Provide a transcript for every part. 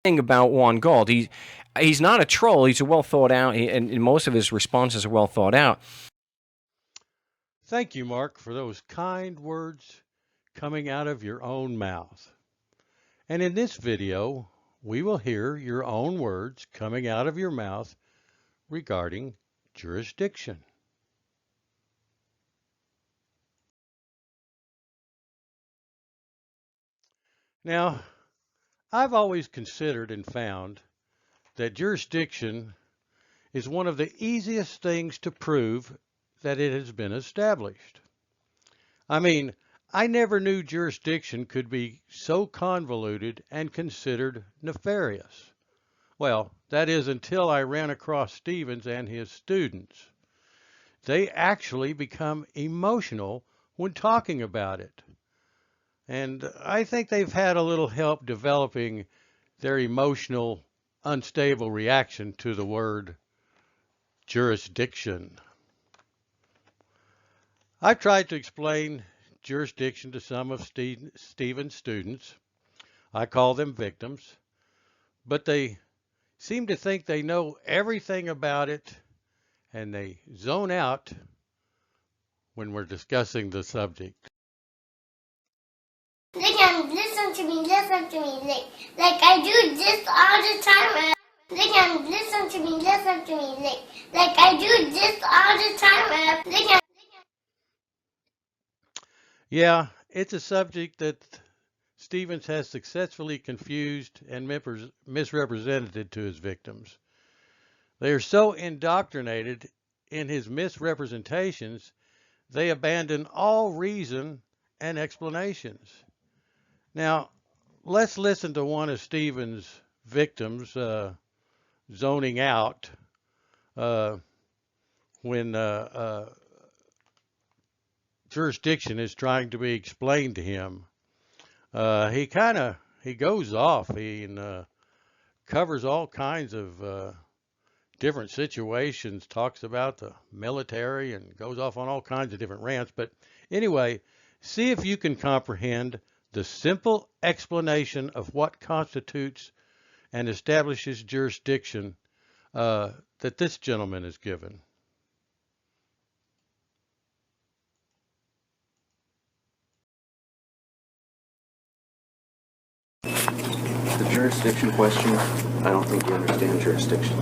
thing about Juan Galt. He's not a troll. He's a well thought out, and most of his responses are well thought out. Thank you, Mark, for those kind words coming out of your own mouth. And in this video, we will hear your own words coming out of your mouth regarding jurisdiction. Now, I've always considered and found that jurisdiction is one of the easiest things to prove that it has been established. I mean, I never knew jurisdiction could be so convoluted and considered nefarious. Well, that is until I ran across Stevens and his students. They actually become emotional when talking about it. And I think they've had a little help developing their emotional, unstable reaction to the word jurisdiction. I've tried to explain jurisdiction to some of Stevens' students. I call them victims, but they seem to think they know everything about it, and they zone out when we're discussing the subject. Listen to me, like I do this all the time. Listen to me, like I do this all the time. Yeah, it's a subject that Stevens has successfully confused and misrepresented to his victims. They are so indoctrinated in his misrepresentations, they abandon all reason and explanations. Now, let's listen to one of Stevens' victims zoning out when jurisdiction is trying to be explained to him. He goes off. He covers all kinds of different situations, talks about the military and goes off on all kinds of different rants. But anyway, see if you can comprehend the simple explanation of what constitutes and establishes jurisdiction that this gentleman is given. The jurisdiction question, I don't think you understand jurisdiction.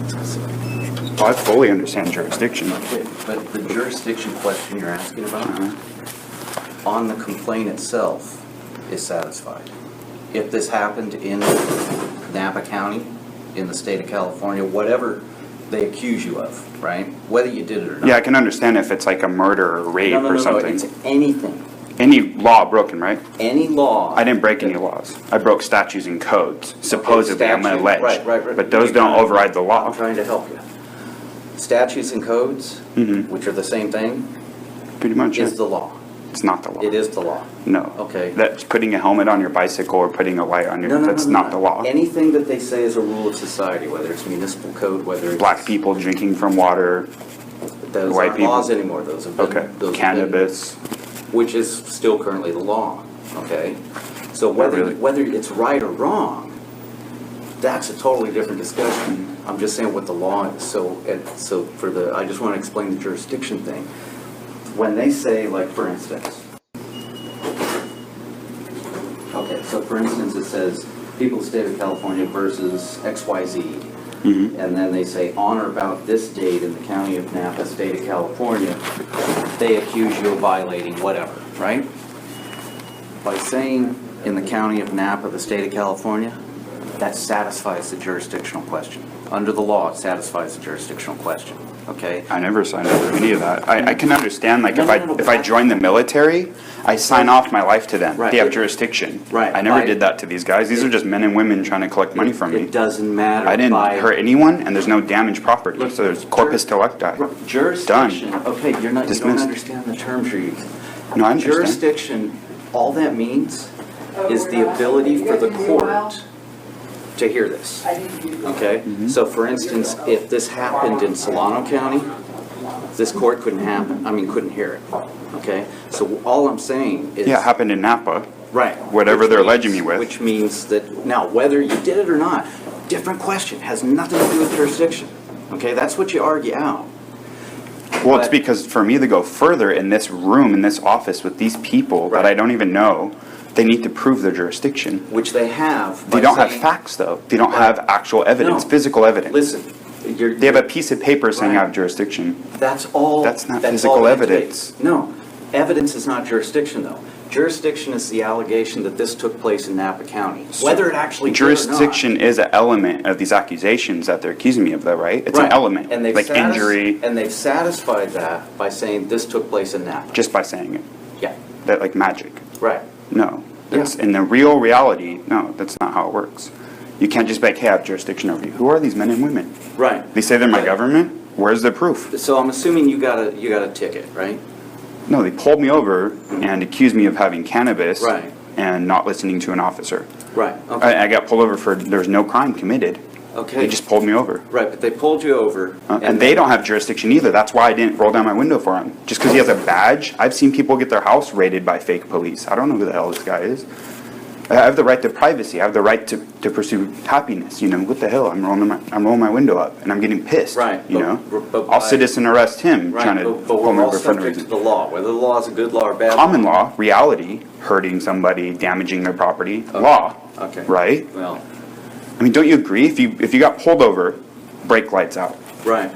Well, I fully understand jurisdiction. Okay, but the jurisdiction question you're asking about on the complaint itself is satisfied. If this happened in Napa County, in the state of California, whatever they accuse you of, right? Whether you did it or not. Yeah, I can understand if it's like a murder or rape or something. No, it's anything. Any law broken, right? Any law. I didn't break any laws. I broke statutes and codes, supposedly, I'm going to allege. Right. But those don't override the law. I'm trying to help you. Statutes and codes, which are the same thing, Pretty much. is the law. It's not the law. It is the law. No. Okay. That's putting a helmet on your bicycle or putting a light on your... That's not the law. Anything that they say is a rule of society, whether it's municipal code, whether it's... Black people drinking from water, those white aren't people. laws anymore. Those have been... Okay. Those Cannabis. have been, which is still currently the law. Okay? So whether it's right or wrong, that's a totally different discussion. I'm just saying what the law is. So I just want to explain the jurisdiction thing. When they say, like, for instance, okay, so for instance it says people of the state of California versus XYZ, and then they say on or about this date in the county of Napa, state of California, they accuse you of violating whatever, right? By saying in the county of Napa, the state of California, that satisfies the jurisdictional question. Under the law, it satisfies the jurisdictional question. Okay. I never signed up for any of that. I can understand, like, if I join the military, I sign off my life to them. Right. They have jurisdiction. Right. I never did that to these guys. These are just men and women trying to collect money from me. It doesn't matter. I didn't hurt anyone, and there's no damaged property. Look, So there's corpus delicti. Jurisdiction. Done. Okay, you don't Dismissed. understand the terms you're using. No, I understand. Jurisdiction, all that means is the ability for the court to hear this. Okay? So for instance, if this happened in Solano County, this court couldn't hear it. Okay? So all I'm saying is... Yeah, it happened in Napa. Right. Whatever they're alleging me with. Which means that, now, whether you did it or not, different question, has nothing to do with jurisdiction. Okay, that's what you argue out. Well, it's But- because for me to go further in this room, in this office with these people that I don't even know, they need to prove their jurisdiction. Which they have. They by don't have saying- facts, though. They don't have actual evidence, No. physical evidence. Listen, They have a piece of paper saying I Right. have jurisdiction. That's all. That's not all physical it evidence. takes. No, evidence is not jurisdiction, though. Jurisdiction is the allegation that this took place in Napa County, whether it actually did or not. Jurisdiction is an element of these accusations that they're accusing me of, though, right? It's an Right. element, And they've like injury, And they've satisfied that by saying this took place in Napa. just by saying it. Yeah, That like magic. right. No. That's, Yeah. in the real reality, no, that's not how it works. You can't just be like, hey, I have jurisdiction over you. Who are these men and women? Right. They say they're my Right. government? Where's the proof? So I'm assuming you got a ticket, right? No, they pulled me over and accused me of having cannabis Right. and not listening to an officer. Right, okay. I got pulled over for, there's no crime committed. Okay. They just pulled me over. Right, but they pulled you over. And they don't have jurisdiction either. That's why I didn't roll down my window for him. Just because he has a badge. I've seen people get their house raided by fake police. I don't know who the hell this guy is. I have the right to privacy. I have the right to pursue happiness. You know, what the hell? I'm rolling my window up and I'm getting pissed. Right, You but- know, but I'll by- citizen arrest him Right, trying to but pull we're me all over for no subject to reason. the law, whether the law is a good law or bad. Common law, reality, hurting somebody, damaging their property, law. Okay. Right? Well, I mean, don't you agree? If you got pulled over, brake lights out. right.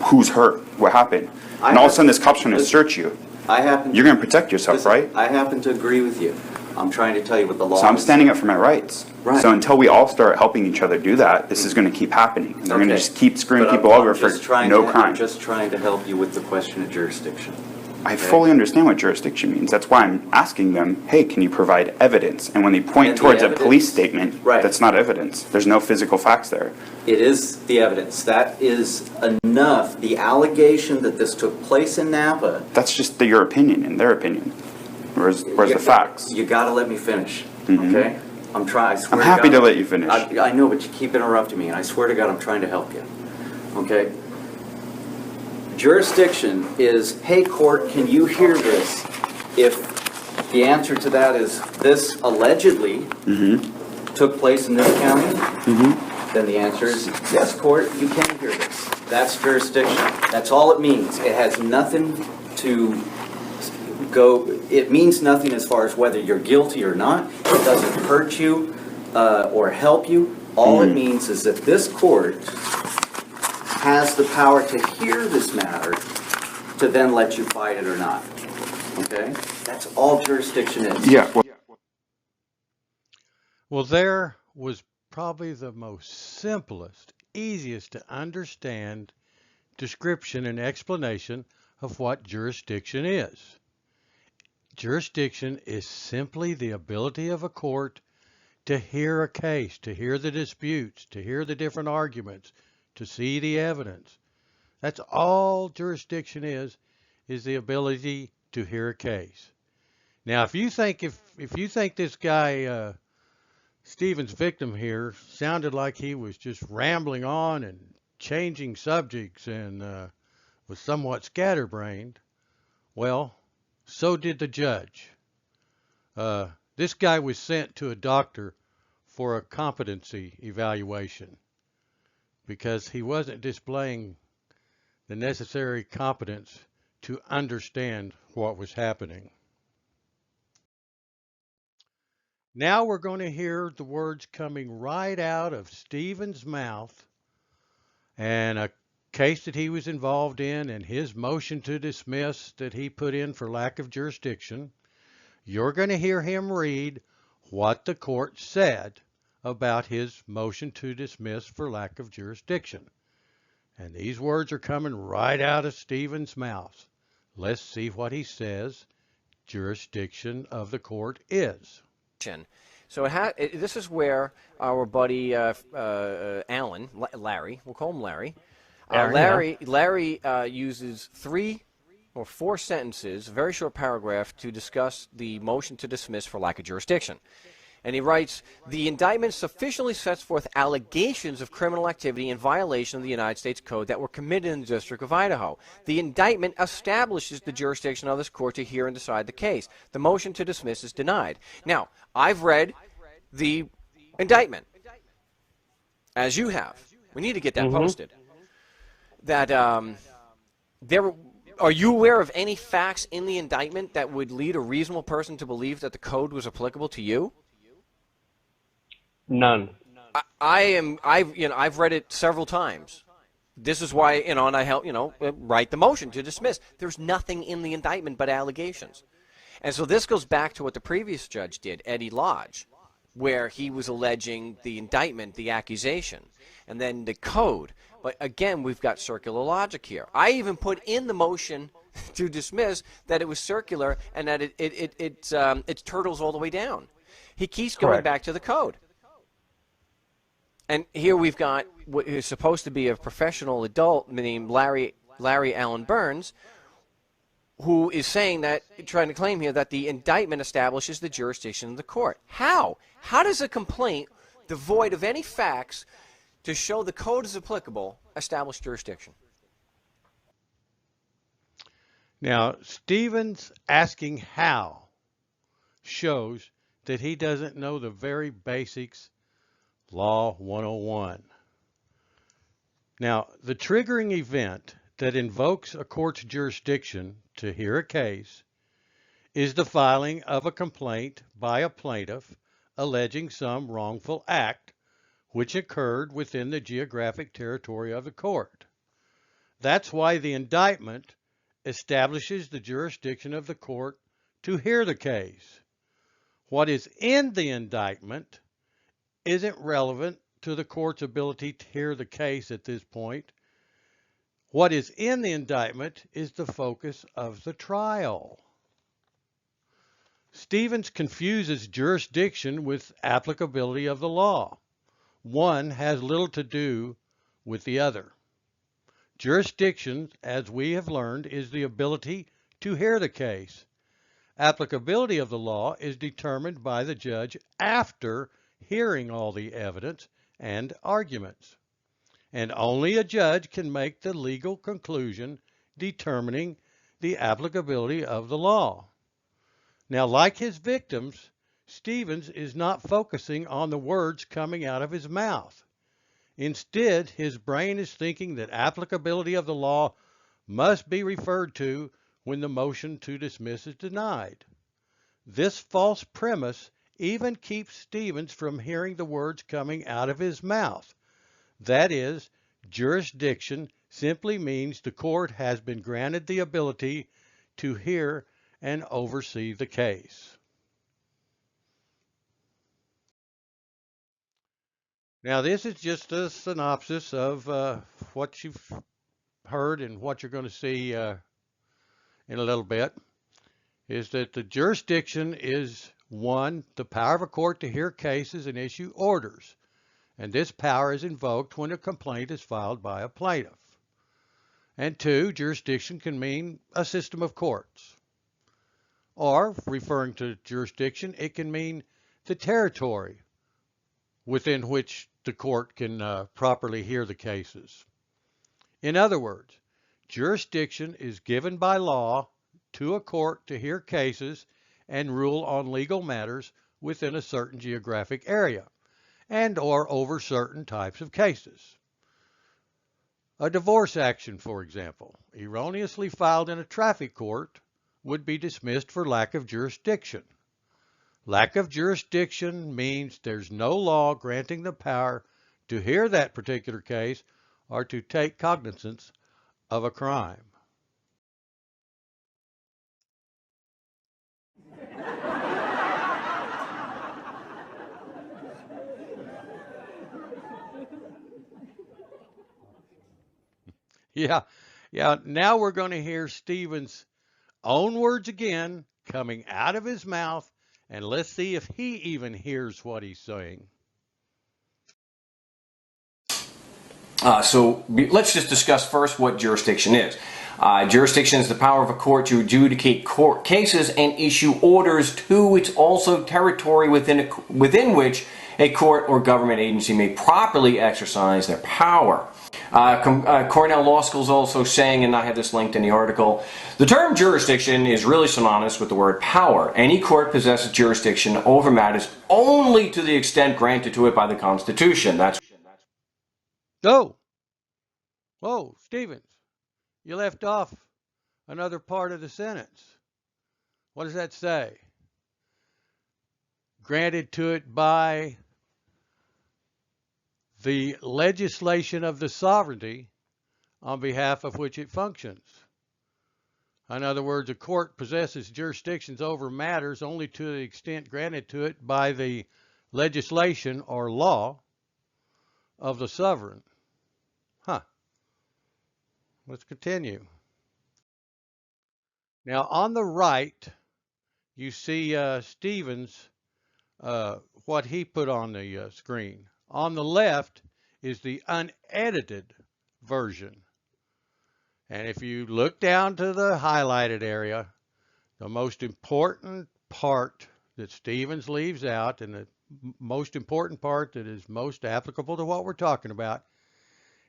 Who's hurt? What happened? I And all of a have- sudden, this cop's trying to listen, search you. I happen. You're going to protect yourself, listen, right? I happen to agree with you. I'm trying to tell you what the law is. So I'm standing up for my rights. Right. So until we all start helping each other do that, this is going to keep happening. And they're going to Okay. just keep screwing But people I'm over for just trying no to- crime. I'm just trying to help you with the question of jurisdiction. I fully understand what jurisdiction means. That's why I'm asking them, hey, can you provide evidence? And when they point And the towards a evidence- police statement, Right. that's not evidence. There's no physical facts there. It is the evidence. That is enough. The allegation that this took place in Napa. That's just your opinion and their opinion. Where's the facts? You got to let me finish, okay? I'm trying. I'm happy to let you finish. I know, but you keep interrupting me, and I swear to God, I'm trying to help you. Okay? Jurisdiction is, hey, court, can you hear this? If the answer to that is this allegedly Mm-hmm. took place in this county, then the answer is yes, court, you can hear this. That's jurisdiction. That's all it means. It has nothing to it means nothing as far as whether you're guilty or not. It doesn't hurt you or help you. All it means is that this court has the power to hear this matter to then let you fight it or not. Okay? That's all jurisdiction is. Yeah. Well, Well, there was probably the most simplest, easiest to understand description and explanation of what jurisdiction is. Jurisdiction is simply the ability of a court to hear a case, to hear the disputes, to hear the different arguments, to see the evidence. That's all jurisdiction is the ability to hear a case. Now, if you think this guy Stephen's victim here sounded like he was just rambling on and changing subjects and was somewhat scatterbrained, well, so did the judge. This guy was sent to a doctor for a competency evaluation because he wasn't displaying the necessary competence to understand what was happening. Now we're going to hear the words coming right out of Stephen's mouth and a case that he was involved in and his motion to dismiss that he put in for lack of jurisdiction. You're going to hear him read what the court said about his motion to dismiss for lack of jurisdiction. And these words are coming right out of Stephen's mouth. Let's see what he says jurisdiction of the court is. So this is where our buddy Alan, Larry, we'll call him Larry. Larry uses 3 or 4 sentences, a very short paragraph, to discuss the motion to dismiss for lack of jurisdiction. And he writes, the indictment sufficiently sets forth allegations of criminal activity in violation of the United States Code that were committed in the District of Idaho. The indictment establishes the jurisdiction of this court to hear and decide the case. The motion to dismiss is denied. Now, I've read the indictment. as you have. We need to get that posted. That are you aware of any facts in the indictment that would lead a reasonable person to believe that the code was applicable to you? None. I've read it several times. This is why, and I help, write the motion to dismiss. There's nothing in the indictment but allegations. And so this goes back to what the previous judge did, Eddie Lodge, where he was alleging the indictment, the accusation, and then the code. But again, we've got circular logic here. I even put in the motion to dismiss that it was circular and that it turtles all the way down. He keeps going back to the code. And here we've got what is supposed to be a professional adult named Larry Allen Burns, who is saying that, trying to claim here that the indictment establishes the jurisdiction of the court. How? How does a complaint devoid of any facts to show the code is applicable establish jurisdiction? Now, Stevens asking how shows that he doesn't know the very basics, Law 101. Now, the triggering event that invokes a court's jurisdiction to hear a case is the filing of a complaint by a plaintiff alleging some wrongful act which occurred within the geographic territory of the court. That's why the indictment establishes the jurisdiction of the court to hear the case. What is in the indictment isn't relevant to the court's ability to hear the case at this point. What is in the indictment is the focus of the trial. Stevens confuses jurisdiction with applicability of the law. One has little to do with the other. Jurisdiction, as we have learned, is the ability to hear the case. Applicability of the law is determined by the judge after hearing all the evidence and arguments. And only a judge can make the legal conclusion determining the applicability of the law. Now, like his victims, Stevens is not focusing on the words coming out of his mouth. Instead, his brain is thinking that applicability of the law must be referred to when the motion to dismiss is denied. This false premise even keeps Stevens from hearing the words coming out of his mouth. That is, jurisdiction simply means the court has been granted the ability to hear and oversee the case. Now, this is just a synopsis of what you've heard and what you're going to see in a little bit, is that the jurisdiction is, one, the power of a court to hear cases and issue orders. And this power is invoked when a complaint is filed by a plaintiff. And two, jurisdiction can mean a system of courts. Or, referring to jurisdiction, it can mean the territory within which the court can properly hear the cases. In other words, jurisdiction is given by law to a court to hear cases and rule on legal matters within a certain geographic area and or over certain types of cases. A divorce action, for example, erroneously filed in a traffic court would be dismissed for lack of jurisdiction. Lack of jurisdiction means there's no law granting the power to hear that particular case or to take cognizance of a crime. Yeah. Now we're going to hear Stevens' own words again coming out of his mouth, and let's see if he even hears what he's saying. So let's just discuss first what jurisdiction is. Jurisdiction is the power of a court to adjudicate court cases and issue orders to its also territory within which a court or government agency may properly exercise their power. Cornell Law School is also saying, and I have this linked in the article, the term jurisdiction is really synonymous with the word power. Any court possesses jurisdiction over matters only to the extent granted to it by the Constitution. That's Go. Whoa, Stevens, you left off another part of the sentence. What does that say? Granted to it by the legislation of the sovereignty on behalf of which it functions. In other words, a court possesses jurisdictions over matters only to the extent granted to it by the legislation or law of the sovereign. Let's continue. Now, on the right, you see Stevens, what he put on the screen. On the left is the unedited version. And if you look down to the highlighted area, the most important part that Stevens leaves out, and the most important part that is most applicable to what we're talking about,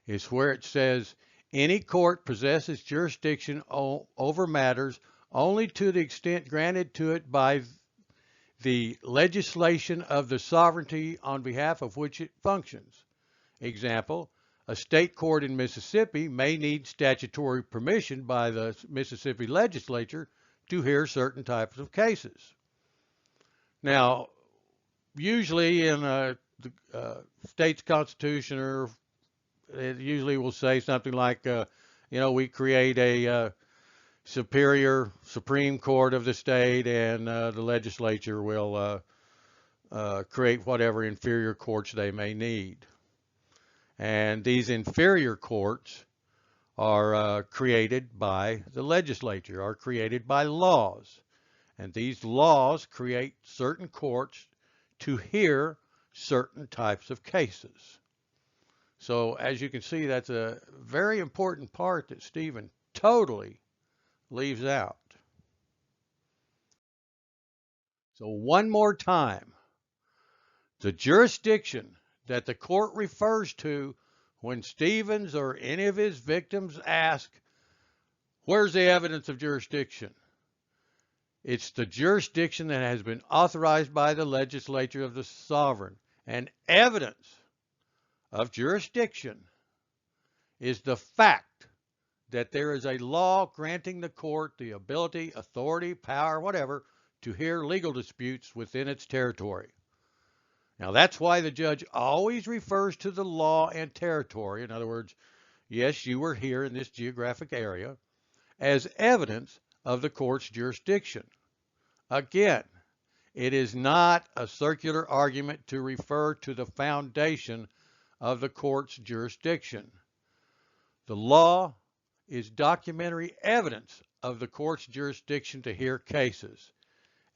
is where it says, any court possesses jurisdiction over matters only to the extent granted to it by the legislation of the sovereignty on behalf of which it functions. Example, a state court in Mississippi may need statutory permission by the Mississippi legislature to hear certain types of cases. Now, usually in the state's constitution, or it usually will say something like, we create a Supreme Court of the state, and the legislature will create whatever inferior courts they may need. And these inferior courts are created by the legislature, are created by laws. And these laws create certain courts to hear certain types of cases. So as you can see, that's a very important part that Stephen totally leaves out. So one more time, the jurisdiction that the court refers to when Stevens or any of his victims ask, where's the evidence of jurisdiction? It's the jurisdiction that has been authorized by the legislature of the sovereign. And evidence of jurisdiction is the fact that there is a law granting the court the ability, authority, power, whatever, to hear legal disputes within its territory. Now, that's why the judge always refers to the law and territory. In other words, yes, you were here in this geographic area, as evidence of the court's jurisdiction. Again, it is not a circular argument to refer to the foundation of the court's jurisdiction. The law is documentary evidence of the court's jurisdiction to hear cases,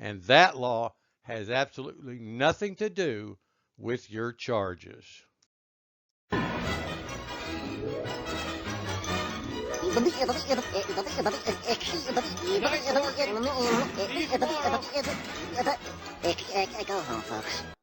and that law has absolutely nothing to do with your charges. Go home, folks.